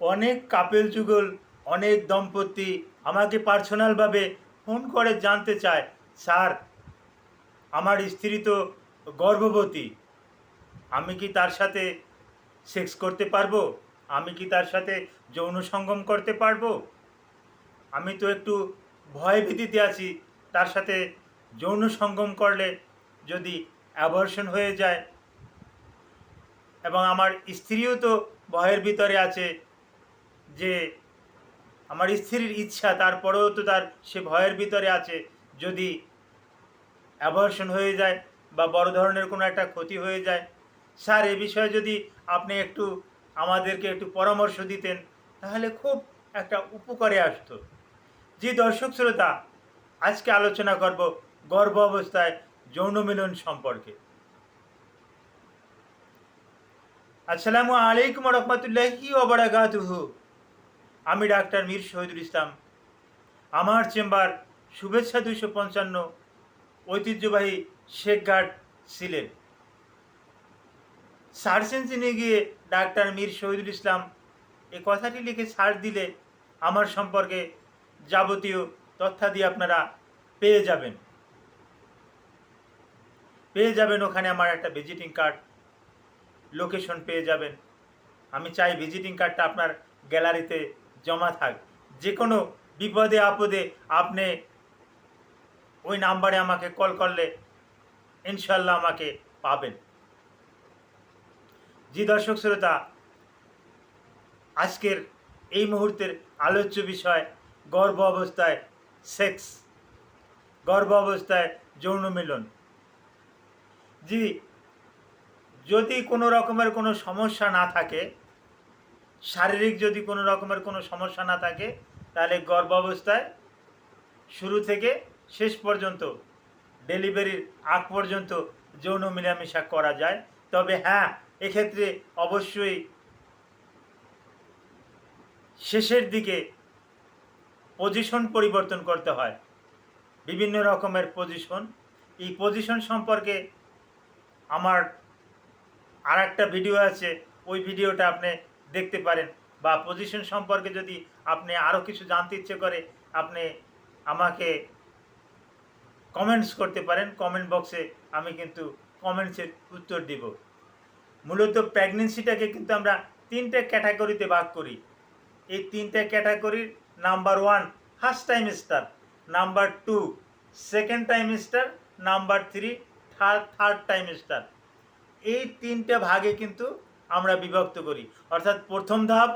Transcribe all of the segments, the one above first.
অনেক কাপেল যুগল, অনেক দম্পতি আমাকে পার্সোনালভাবে ফোন করে জানতে চায়, স্যার আমার স্ত্রী তো গর্ভবতী, আমি কি তার সাথে সেক্স করতে পারবো? আমি কি তার সাথে যৌন সঙ্গম করতে পারবো? আমি তো একটু ভয়ভীতিতে আছি, তার সাথে যৌন সঙ্গম করলে যদি অ্যাবর্শন হয়ে যায়, এবং আমার স্ত্রীও তো ভয়ের ভিতরে আছে যে আমার স্ত্রীর ইচ্ছা, তারপরেও তো সে ভয়ের ভিতরে আছে যদি অ্যাবর্শন হয়ে যায় বা বড় ধরনের কোনো একটা ক্ষতি হয়ে যায়। স্যার এ বিষয়ে যদি আপনি একটু আমাদেরকে একটু পরামর্শ দিতেন তাহলে খুব একটা উপকারে আসতো। জি দর্শক শ্রোতা, আজকে আলোচনা করব গর্ভ অবস্থায় যৌন মিলন সম্পর্কে। আসসালামু আলাইকুম রহমতুল্লাহি ওয়া বারাকাতুহু। আমি ডাক্তার মীর শহীদুল ইসলাম। আমার চেম্বার শুভেচ্ছা 255, ঐতিহ্যবাহী শেখঘাট, সিলেট। সার্চ ইঞ্জিনে গিয়ে ডাক্তার মীর শহীদুল ইসলাম এ কথাটি লিখে সার্চ দিলে আমার সম্পর্কে যাবতীয় তথ্যাদি আপনারা পেয়ে যাবেন। ওখানে আমার একটা ভিজিটিং কার্ড, লোকেশন পেয়ে যাবেন। আমি চাই ভিজিটিং কার্ডটা আপনার গ্যালারিতে জমা থাক। যে কোনো বিপদে আপদে আপনি ওই নাম্বারে আমাকে কল করলে ইনশাল্লাহ আমাকে পাবেন। জি দর্শক শ্রোতা, আজকের এই মুহূর্তের আলোচ্য বিষয় গর্ভ অবস্থায় সেক্স, গর্ভ অবস্থায় যৌন মিলন। জি, যদি কোনো রকমের কোনো সমস্যা না থাকে, শারীরিক যদি কোনো রকমের কোনো সমস্যা না থাকে, তাহলে গর্ভ অবস্থায় শুরু থেকে শেষ পর্যন্ত, ডেলিভারির আগ পর্যন্ত যৌন মেলামেশা করা যায়। তবে হ্যাঁ, এক্ষেত্রে অবশ্যই শেষের দিকে পজিশন পরিবর্তন করতে হয়, বিভিন্ন রকমের পজিশন। এই পজিশন সম্পর্কে আমার আর একটা ভিডিও আছে, ওই ভিডিওটা আপনি দেখতে পারেন। বা পজিশন সম্পর্কে যদি আপনি আরও কিছু জানতে ইচ্ছে করে, আপনি আমাকে কমেন্টস করতে পারেন। কমেন্ট বক্সে আমি কিন্তু কমেন্টসের উত্তর দিব। মূলত প্রেগনেন্সিটাকে কিন্তু আমরা তিনটে ক্যাটাগরিতে ভাগ করি। এই তিনটে ক্যাটাগরির number 1 first time star, number 2 second time star, number 3 third time star. এই তিনটে ভাগে কিন্তু আমরা বিভক্ত করি, অর্থাৎ প্রথম ধাপ,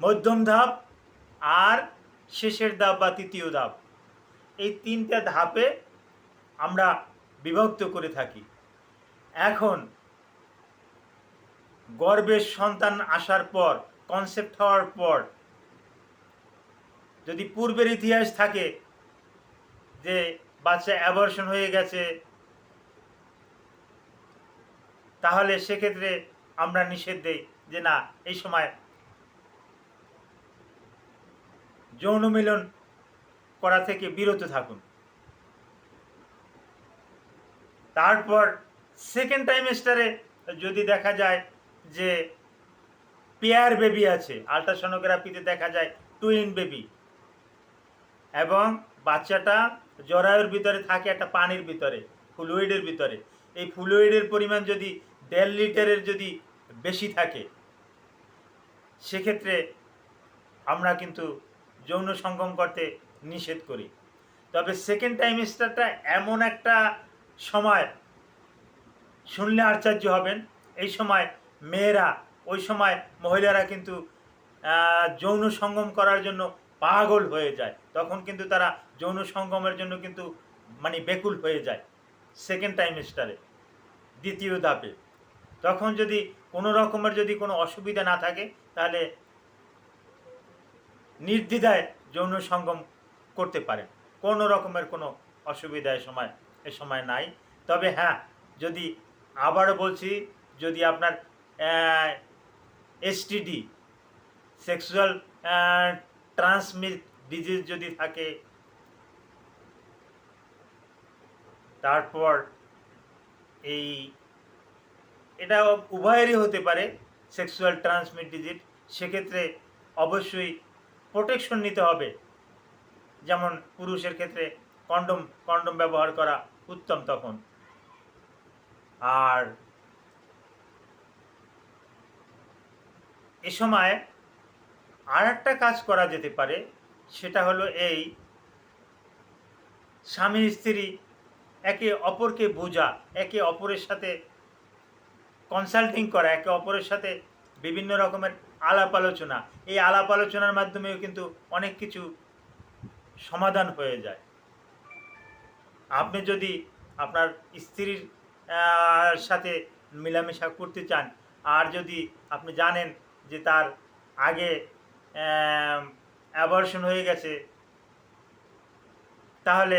মধ্যম ধাপ আর শেষের ধাপ বা তৃতীয় ধাপ। এই তিনটে ধাপে আমরা বিভক্ত করে থাকি। এখন গর্ভের সন্তান আসার পর, কনসেপ্ট হওয়ার পর, যদি পূর্বের ইতিহাস থাকে যে বাচ্চা অ্যাবর্শন হয়ে গেছে, তাহলে সেক্ষেত্রে আমরা নিষেধ দেই যে না, এই সময় যৌন মিলন করা থেকে বিরত থাকুন। তারপর সেকেন্ড টাইমস্টারে যদি দেখা যায় যে পেয়ার বেবি আছে, আলট্রাসোনোগ্রাফিতে দেখা যায় টুইন বেবি, এবং বাচ্চাটা জরায়ুর ভিতরে থাকে একটা পানির ভিতরে, ফ্লুইডের ভিতরে। এই ফ্লুইডের পরিমাণ যদি 1.5 লিটারের যদি বেশি থাকে, সেক্ষেত্রে আমরা কিন্তু যৌন সঙ্গম করতে নিষেধ করি। তবে সেকেন্ড টাইমস্টারটা এমন একটা সময়, শুনলে আশ্চর্য হবেন, এই সময় মেয়েরা, ওই সময় মহিলারা কিন্তু যৌন সঙ্গম করার জন্য পাগল হয়ে যায়। তখন কিন্তু তারা যৌন সঙ্গমের জন্য কিন্তু মানে বেকুল হয়ে যায় সেকেন্ড টাইমস্টারে, দ্বিতীয় ধাপে। তখন যদি কোনো রকমের যদি কোনো অসুবিধা না থাকে, তাহলে নির্দ্বিধায় যৌন সঙ্গম করতে পারেন। কোনো রকমের কোনো অসুবিধা এ সময় নাই। তবে হ্যাঁ, যদি, আবারও বলছি, যদি আপনার এসটিডি, সেক্সুয়াল ট্রান্সমিট ডিজিজ যদি থাকে, তারপর এটা উভয়েরই হতে পারে, সেক্সুয়াল ট্রান্সমিট ডিজিজ, সেক্ষেত্রে অবশ্যই প্রোটেকশন নিতে হবে। যেমন পুরুষের ক্ষেত্রে কন্ডম ব্যবহার করা উত্তম তখন। আর এ সময় আর একটা কাজ করা যেতে পারে, সেটা হলো এই স্বামী স্ত্রী একে অপরকে বোঝা, একে অপরের সাথে কনসাল্টিং করা, একে অপরের সাথে বিভিন্ন রকমের আলাপ আলোচনা। এই আলাপ আলোচনার মাধ্যমেও কিন্তু অনেক কিছু সমাধান হয়ে যায়। আপনি যদি আপনার স্ত্রীর সাথে মেলামেশা করতে চান, আর যদি আপনি জানেন যে তার আগে অ্যাবর্শন হয়ে গেছে, তাহলে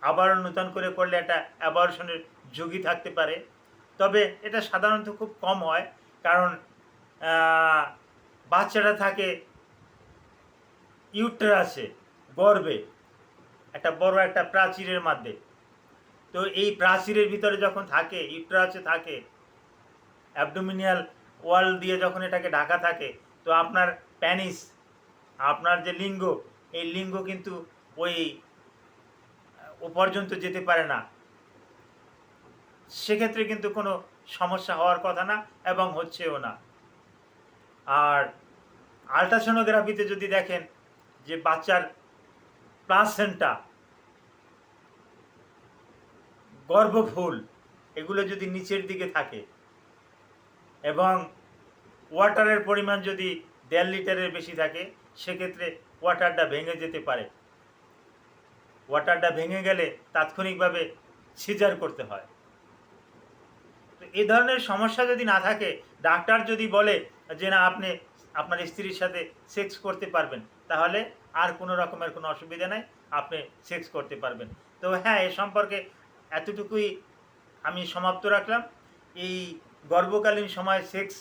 আবার নতুন করে করলে একটা অ্যাবর্শনের ঝুঁকি থাকতে পারে। তবে এটা সাধারণত খুব কম হয়, কারণ বাচ্চাটা থাকে ইউটেরাসে, গর্ভে, একটা বড় একটা প্রাচীরের মধ্যে। তো এই প্রাচীরের ভিতরে যখন থাকে, ইউটেরাসে থাকে, অ্যাবডোমিনিয়াল ওয়াল দিয়ে যখন এটাকে ঢাকা থাকে, তো আপনার প্যানিস, আপনার যে লিঙ্গ, এই লিঙ্গ কিন্তু ওই পর্যন্ত যেতে পারে না। সেক্ষেত্রে কিন্তু কোনো সমস্যা হওয়ার কথা না, এবং হচ্ছেও না। আর আল্ট্রাসোনোগ্রাফিতে যদি দেখেন যে বাচ্চার প্লাসেন্টা, গর্ভফুল, এগুলো যদি নিচের দিকে থাকে এবং ওয়াটারের পরিমাণ যদি 1.5 লিটারের বেশি থাকে, সেক্ষেত্রে ওয়াটারটা ভেঙে যেতে পারে। ওয়াটারটা ভেঙে গেলে তাৎক্ষণিকভাবে সিজার করতে হয়। তো এই ধরনের সমস্যা যদি না থাকে, ডাক্তার যদি বলে যে না আপনি আপনার স্ত্রীর সাথে সেক্স করতে পারবেন, তাহলে আর কোনো রকমের কোনো অসুবিধা নাই, আপনি সেক্স করতে পারবেন। তো হ্যাঁ, এ সম্পর্কে এতটুকুই আমি সমাপ্ত রাখলাম। এই গর্ভকালীন সময় সেক্স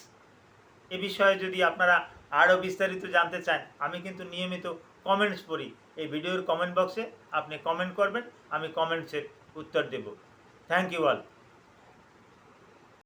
এ বিষয়ে যদি আপনারা আরও বিস্তারিত জানতে চান, আমি কিন্তু নিয়মিত কমেন্টস পড়ি। এই ভিডিওর কমেন্ট বক্সে আপনি কমেন্ট করবেন, আমি কমেন্টসের উত্তর দেব। Thank you all.